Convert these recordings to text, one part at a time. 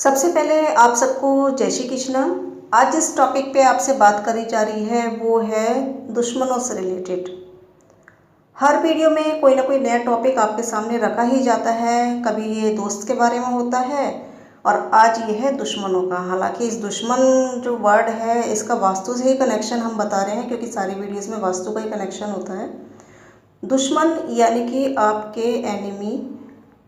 सबसे पहले आप सबको जय श्री कृष्णा। आज जिस टॉपिक पे आपसे बात करी जा रही है वो है दुश्मनों से रिलेटेड। हर वीडियो में कोई ना कोई नया टॉपिक आपके सामने रखा ही जाता है। कभी ये दोस्त के बारे में होता है और आज ये है दुश्मनों का। हालांकि इस दुश्मन जो वर्ड है इसका वास्तु से ही कनेक्शन हम बता रहे हैं, क्योंकि सारी वीडियोज़ में वास्तु का ही कनेक्शन होता है। दुश्मन यानी कि आपके एनिमी,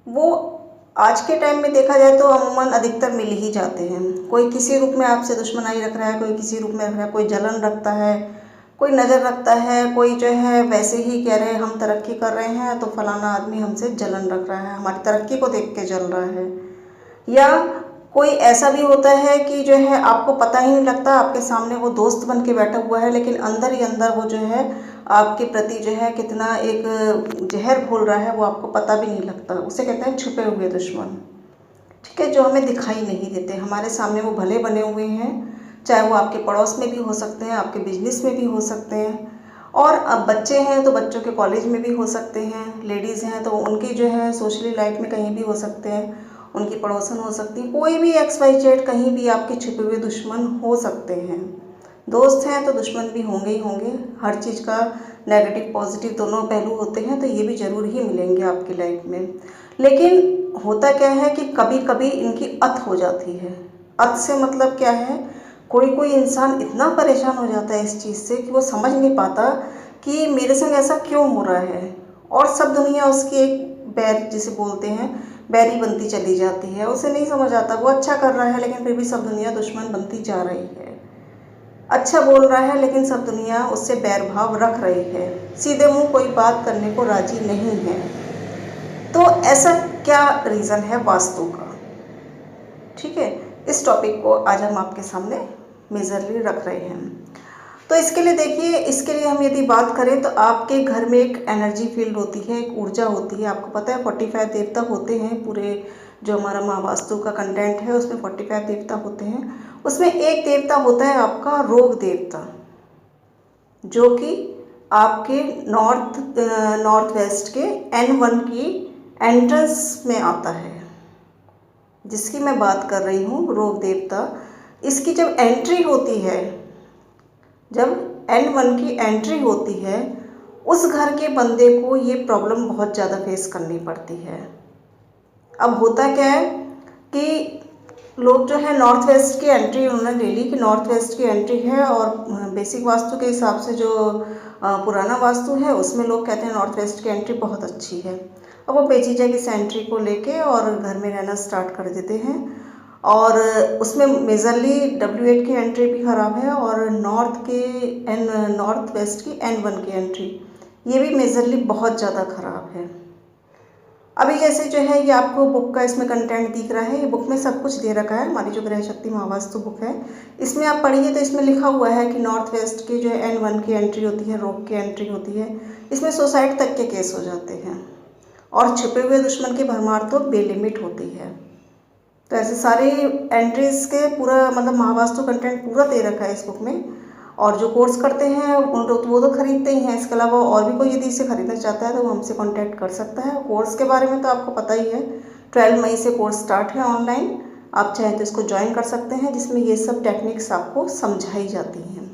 वो आज के टाइम में देखा जाए तो अमूमन अधिकतर मिल ही जाते हैं। कोई किसी रूप में आपसे दुश्मनाई रख रहा है, कोई किसी रूप में रख रहा है, कोई जलन रखता है, कोई नज़र रखता है, कोई जो है वैसे ही कह रहे हैं हम तरक्की कर रहे हैं तो फलाना आदमी हमसे जलन रख रहा है, हमारी तरक्की को देख के जल रहा है। या कोई ऐसा भी होता है कि जो है आपको पता ही नहीं लगता, आपके सामने वो दोस्त बन के बैठा हुआ है, लेकिन अंदर ही अंदर वो जो है आपके प्रति जो है कितना एक जहर घोल रहा है वो आपको पता भी नहीं लगता। उसे कहते हैं छुपे हुए दुश्मन। ठीक है, जो हमें दिखाई नहीं देते, हमारे सामने वो भले बने हुए हैं, चाहे वो आपके पड़ोस में भी हो सकते हैं, आपके बिजनेस में भी हो सकते हैं, और अब बच्चे हैं तो बच्चों के कॉलेज में भी हो सकते हैं, लेडीज़ हैं तो उनकी जो है सोशली लाइफ में कहीं भी हो सकते हैं, उनकी पड़ोसन हो सकती है, कोई भी XYZ कहीं भी आपके छुपे हुए दुश्मन हो सकते हैं। दोस्त हैं तो दुश्मन भी होंगे ही होंगे। हर चीज़ का नेगेटिव पॉजिटिव दोनों पहलू होते हैं, तो ये भी ज़रूर ही मिलेंगे आपकी लाइफ में। लेकिन होता क्या है कि कभी कभी इनकी अत हो जाती है। अत से मतलब क्या है, कोई कोई इंसान इतना परेशान हो जाता है इस चीज़ से कि वो समझ नहीं पाता कि मेरे संग ऐसा क्यों हो रहा है, और सब दुनिया उसकी एक बैर जिसे बोलते हैं बैरी बनती चली जाती है। उसे नहीं समझ आता, वो अच्छा कर रहा है लेकिन फिर भी सब दुनिया दुश्मन बनती जा रही है। अच्छा बोल रहा है लेकिन सब दुनिया उससे बैर भाव रख रही है, सीधे मुंह कोई बात करने को राजी नहीं है। तो ऐसा क्या रीज़न है वास्तु का? ठीक है, इस टॉपिक को आज हम आपके सामने मेजरली रख रहे हैं। तो इसके लिए देखिए, इसके लिए हम यदि बात करें तो आपके घर में एक एनर्जी फील्ड होती है, एक ऊर्जा होती है। आपको पता है 45 देवता होते हैं, पूरे जो हमारा महावास्तु का कंटेंट है उसमें 45 देवता होते हैं। उसमें एक देवता होता है आपका रोग देवता, जो कि आपके नॉर्थ वेस्ट के N1 की एंट्रेंस में आता है, जिसकी मैं बात कर रही हूँ रोग देवता। इसकी जब एंट्री होती है, जब N1 की एंट्री होती है, उस घर के बंदे को ये प्रॉब्लम बहुत ज़्यादा फेस करनी पड़ती है। अब होता क्या है कि लोग जो है नॉर्थ वेस्ट की एंट्री उन्होंने ले ली कि नॉर्थ वेस्ट की एंट्री है, और बेसिक वास्तु के हिसाब से जो पुराना वास्तु है उसमें लोग कहते हैं नॉर्थ वेस्ट की एंट्री बहुत अच्छी है। अब वो बेझिझक इस एंट्री को लेके और घर में रहना स्टार्ट कर देते हैं, और उसमें मेजरली W8 की एंट्री भी ख़राब है, और नॉर्थ वेस्ट की N1 की एंट्री ये भी मेजरली बहुत ज़्यादा ख़राब है। अभी जैसे जो है ये आपको बुक का इसमें कंटेंट दिख रहा है, ये बुक में सब कुछ दे रखा है, हमारी जो ग्रह शक्ति महावास्तु बुक है इसमें आप पढ़िए तो इसमें लिखा हुआ है कि नॉर्थ वेस्ट की जो N1 की एंट्री होती है, रोग की एंट्री होती है, इसमें सुसाइड तक के केस हो जाते हैं, और छुपे हुए दुश्मन की भरमार तो बेलिमिट होती है। तो ऐसे सारे एंट्रीज के पूरा मतलब महावास्तु कंटेंट पूरा दे रखा है इस बुक में, और जो कोर्स करते हैं वो तो खरीदते ही हैं। इसके अलावा और भी कोई यदि इसे खरीदना चाहता है तो वो हमसे कांटेक्ट कर सकता है। कोर्स के बारे में तो आपको पता ही है, 12 मई से कोर्स स्टार्ट है ऑनलाइन, आप चाहें तो इसको ज्वाइन कर सकते हैं, जिसमें ये सब टेक्निक्स आपको समझाई जाती हैं।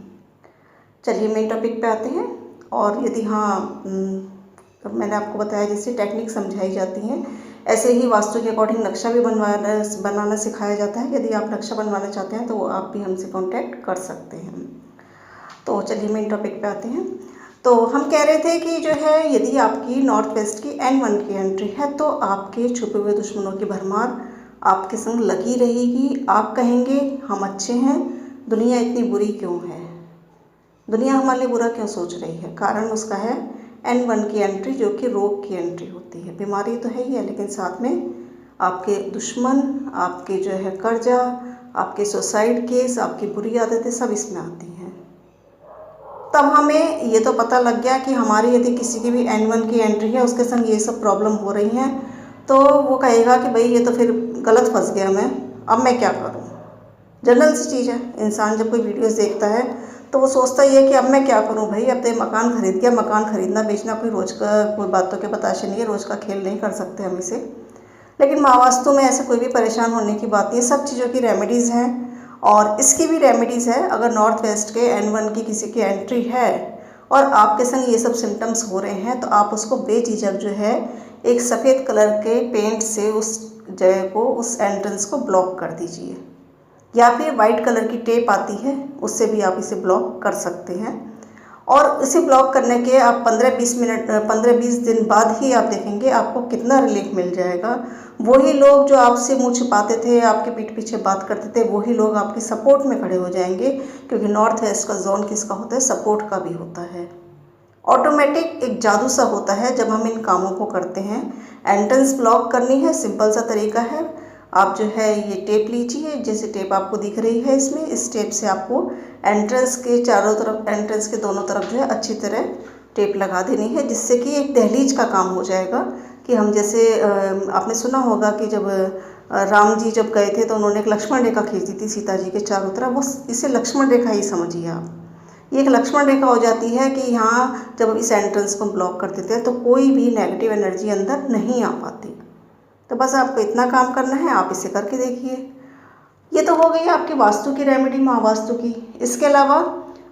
चलिए मेन टॉपिक पे आते हैं। और यदि तो मैंने आपको बताया जैसे टेक्निक समझाई जाती हैं, ऐसे ही वास्तु के अकॉर्डिंग नक्शा भी बनाना सिखाया जाता है। यदि आप नक्शा बनवाना चाहते हैं तो वो आप भी हमसे कांटेक्ट कर सकते हैं। तो चलिए मेन टॉपिक पे आते हैं। तो हम कह रहे थे कि जो है यदि आपकी नॉर्थ वेस्ट की N1 की एंट्री है तो आपके छुपे हुए दुश्मनों की भरमार आपके संग लगी रहेगी। आप कहेंगे हम अच्छे हैं, दुनिया इतनी बुरी क्यों है, दुनिया हमारे लिए बुरा क्यों सोच रही है। कारण उसका है N1 की एंट्री, जो कि रोग की एंट्री होती है। बीमारी तो है ही है, लेकिन साथ में आपके दुश्मन, आपके जो है कर्जा, आपके सुसाइड केस, आपकी बुरी आदतें सब इसमें आती हैं। तब हमें ये तो पता लग गया कि हमारी यदि किसी की भी N1 की एंट्री है, उसके संग ये सब प्रॉब्लम हो रही हैं, तो वो कहेगा कि भाई ये तो फिर गलत फंस गया मैं, अब मैं क्या करूँ। जनरल सी चीज़ है, इंसान जब कोई वीडियोस देखता है तो वो सोचता ही है कि अब मैं क्या करूं भाई, अब तो मकान खरीद गया, मकान खरीदना बेचना कोई रोज़ का कोई बातों के बताशे नहीं है, रोज़ का खेल नहीं कर सकते हम इसे। लेकिन माँ वास्तु में ऐसे कोई भी परेशान होने की बात नहीं है, सब चीज़ों की रेमेडीज़ हैं। और इसकी भी रेमेडीज़ है, अगर नॉर्थ वेस्ट के N1 की किसी की एंट्री है और आपके संग ये सब सिम्टम्स हो रहे हैं, तो आप उसको बेझिझक जो है एक सफ़ेद कलर के पेंट से उस जगह को, उस एंट्रेंस को ब्लॉक कर दीजिए, या फिर वाइट कलर की टेप आती है उससे भी आप इसे ब्लॉक कर सकते हैं। और इसे ब्लॉक करने के आप 15-20 दिन बाद ही आप देखेंगे आपको कितना रिलीफ मिल जाएगा। वही लोग जो आपसे मुँह छिपाते थे, आपके पीठ पीछे बात करते थे, वही लोग आपकी सपोर्ट में खड़े हो जाएंगे, क्योंकि नॉर्थ वेस्ट का जोन किसका होता है, सपोर्ट का भी होता है। ऑटोमेटिक एक जादू सा होता है जब हम इन कामों को करते हैं। एंट्रेंस ब्लॉक करनी है, सिंपल सा तरीका है। आप जो है ये टेप लीजिए, जैसे टेप आपको दिख रही है इसमें, इस टेप से आपको एंट्रेंस के चारों तरफ, एंट्रेंस के दोनों तरफ जो है अच्छी तरह टेप लगा देनी है, जिससे कि एक दहलीज का काम हो जाएगा। कि हम जैसे आपने सुना होगा कि जब राम जी जब गए थे तो उन्होंने एक लक्ष्मण रेखा खींच दी थी सीता जी के चारों तरफ, वो इसे लक्ष्मण रेखा ही समझिए आप। ये एक लक्ष्मण रेखा हो जाती है कि यहाँ जब इस एंट्रेंस को ब्लॉक कर देते हैं तो कोई भी नेगेटिव एनर्जी अंदर नहीं आ पाती। तो बस आपको इतना काम करना है, आप इसे करके देखिए। ये तो हो गई आपकी वास्तु की रेमेडी, माँ वास्तु की। इसके अलावा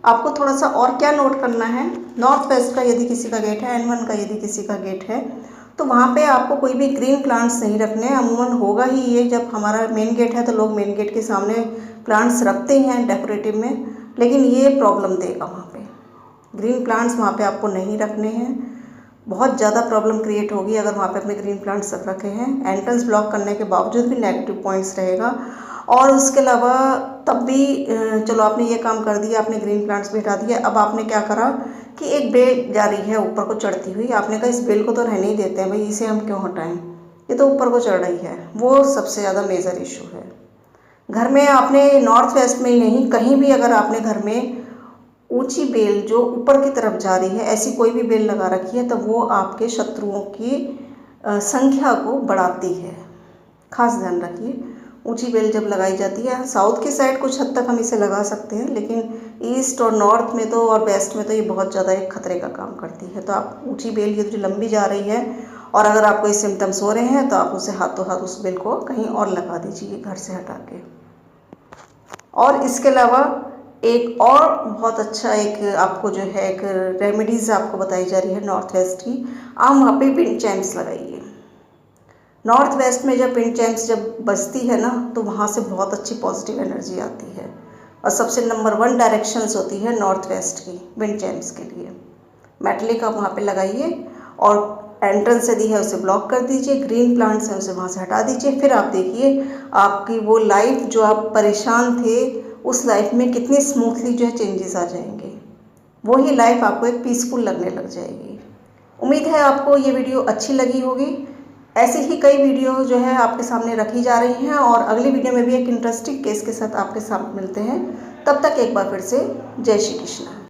आपको थोड़ा सा और क्या नोट करना है, नॉर्थ वेस्ट का यदि किसी का गेट है, N1 का यदि किसी का गेट है, तो वहाँ पे आपको कोई भी ग्रीन प्लांट्स नहीं रखने हैं। अमूमन होगा ही ये, जब हमारा मेन गेट है तो लोग मेन गेट के सामने प्लांट्स रखते हैं डेकोरेटिव में, लेकिन ये प्रॉब्लम देगा वहाँ पे। ग्रीन प्लांट्स वहाँ पे आपको नहीं रखने हैं, बहुत ज़्यादा प्रॉब्लम क्रिएट होगी अगर वहाँ पे अपने ग्रीन प्लांट्स रख रखे हैं। एंट्रेंस ब्लॉक करने के बावजूद भी नेगेटिव पॉइंट्स रहेगा। और उसके अलावा तब भी चलो आपने ये काम कर दिया, आपने ग्रीन प्लांट्स भी हटा दिया, अब आपने क्या करा कि एक बेल जा रही है ऊपर को चढ़ती हुई, आपने कहा इस बेल को तो रहने ही देते हैं भाई, इसे हम क्यों हटाएं, ये तो ऊपर को चढ़ रही है। वो सबसे ज़्यादा मेजर इशू है। घर में आपने नॉर्थ वेस्ट में ही नहीं, कहीं भी अगर आपने घर में ऊंची बेल जो ऊपर की तरफ जा रही है, ऐसी कोई भी बेल लगा रखी है, तो वो आपके शत्रुओं की संख्या को बढ़ाती है। खास ध्यान रखिए, ऊंची बेल जब लगाई जाती है, साउथ की साइड कुछ हद तक हम इसे लगा सकते हैं, लेकिन ईस्ट और नॉर्थ में तो और वेस्ट में तो ये बहुत ज़्यादा एक खतरे का काम करती है। तो आप ऊंची बेल ये जो लंबी जा रही है, और अगर आपको ये सिम्टम्स हो रहे हैं, तो आप उसे हाथों हाथ उस बेल को कहीं और लगा दीजिए घर से हटा के। और इसके अलावा एक और बहुत अच्छा एक आपको जो है एक रेमेडीज़ आपको बताई जा रही है नॉर्थ वेस्ट की। आप वहाँ पे पिन चैम्स लगाइए। नॉर्थ वेस्ट में जब पिन चैम्स जब बजती है ना, तो वहाँ से बहुत अच्छी पॉजिटिव एनर्जी आती है। और सबसे नंबर 1 डायरेक्शंस होती है नॉर्थ वेस्ट की पिन चैम्स के लिए। मेटलिक आप वहाँ पे लगाइए और एंट्रेंस यदि है उसे ब्लॉक कर दीजिए, ग्रीन प्लांट्स हैं उसे वहाँ से हटा दीजिए। फिर आप देखिए आपकी वो लाइफ जो आप परेशान थे, उस लाइफ में कितनी स्मूथली जो है चेंजेस आ जाएंगे। वही लाइफ आपको एक पीसफुल लगने लग जाएगी। उम्मीद है आपको ये वीडियो अच्छी लगी होगी। ऐसे ही कई वीडियो जो है आपके सामने रखी जा रही हैं, और अगली वीडियो में भी एक इंटरेस्टिंग केस के साथ आपके साथ मिलते हैं। तब तक एक बार फिर से जय श्री कृष्ण।